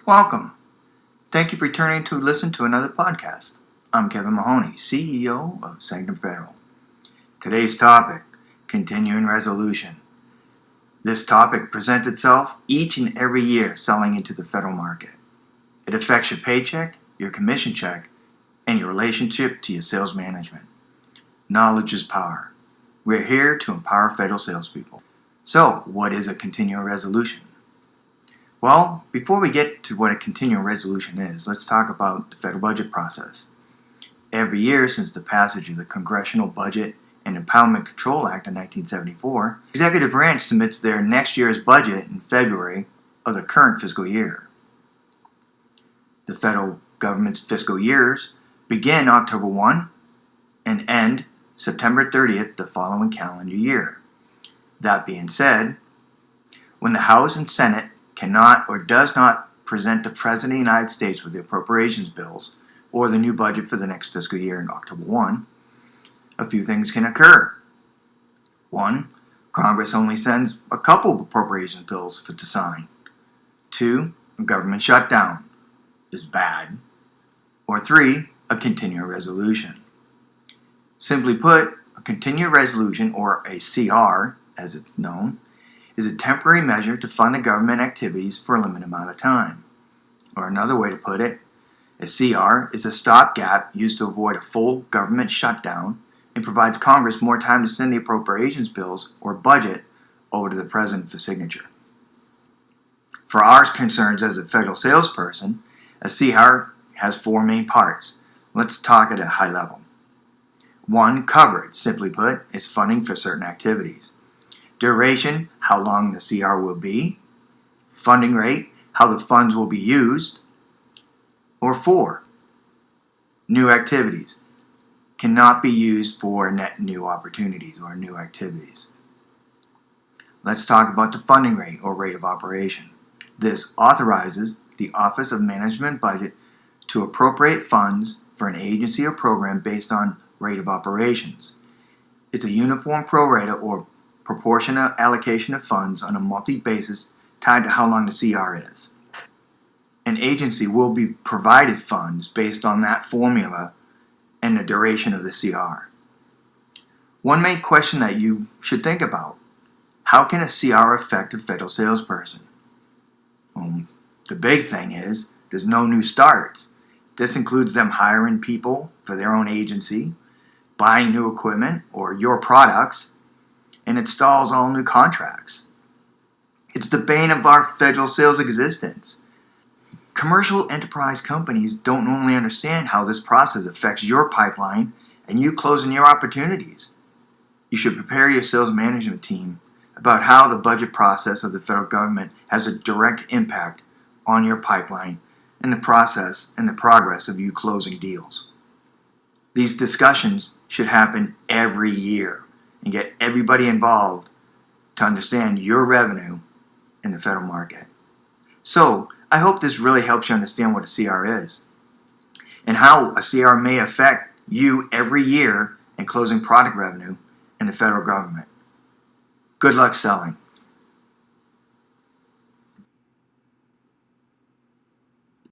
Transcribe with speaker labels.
Speaker 1: Welcome. Thank you for returning to listen to another podcast. I'm Kevin Mahoney, CEO of Sanctum Federal. Today's topic, continuing resolution. This topic presents itself each and every year selling into the federal market. It affects your paycheck, your commission check, and your relationship to your sales management. Knowledge is power. We're here to empower federal salespeople. So, what is a continuing resolution? Well, before we get to what a continuing resolution is, let's talk about the federal budget process. Every year since the passage of the Congressional Budget and Empowerment Control Act in 1974, the executive branch submits their next year's budget in February of the current fiscal year. The federal government's fiscal years begin October 1 and end September 30th the following calendar year. That being said, when the House and Senate cannot or does not present the President of the United States with the appropriations bills or the new budget for the next fiscal year in October 1, a few things can occur. 1. Congress only sends a couple of appropriations bills to sign. 2. A government shutdown is bad. Or 3. A continuing resolution. Simply put, a continuing resolution, or a CR as it's known, is a temporary measure to fund the government activities for a limited amount of time. Or another way to put it, a CR is a stopgap used to avoid a full government shutdown and provides Congress more time to send the appropriations bills or budget over to the President for signature. For our concerns as a federal salesperson, a CR has four main parts. Let's talk at a high level. 1. Coverage, simply put, is funding for certain activities. Duration, how long the CR will be. Funding rate, how the funds will be used. Or 4. New activities, cannot be used for net new opportunities or new activities. Let's talk about the funding rate or rate of operation. This authorizes the Office of Management Budget to appropriate funds for an agency or program based on rate of operations. It's a uniform pro rata or proportionate allocation of funds on a monthly basis tied to how long the CR is. An agency will be provided funds based on that formula and the duration of the CR. One main question that you should think about: how can a CR affect a federal salesperson? The big thing is there's no new starts. This includes them hiring people for their own agency, buying new equipment or your products, and installs all new contracts. It's the bane of our federal sales existence. Commercial enterprise companies don't normally understand how this process affects your pipeline and you closing your opportunities. You should prepare your sales management team about how the budget process of the federal government has a direct impact on your pipeline and the process and the progress of you closing deals. These discussions should happen every year and get everybody involved to understand your revenue in the federal market. So, I hope this really helps you understand what a CR is and how a CR may affect you every year in closing product revenue in the federal government. Good luck selling.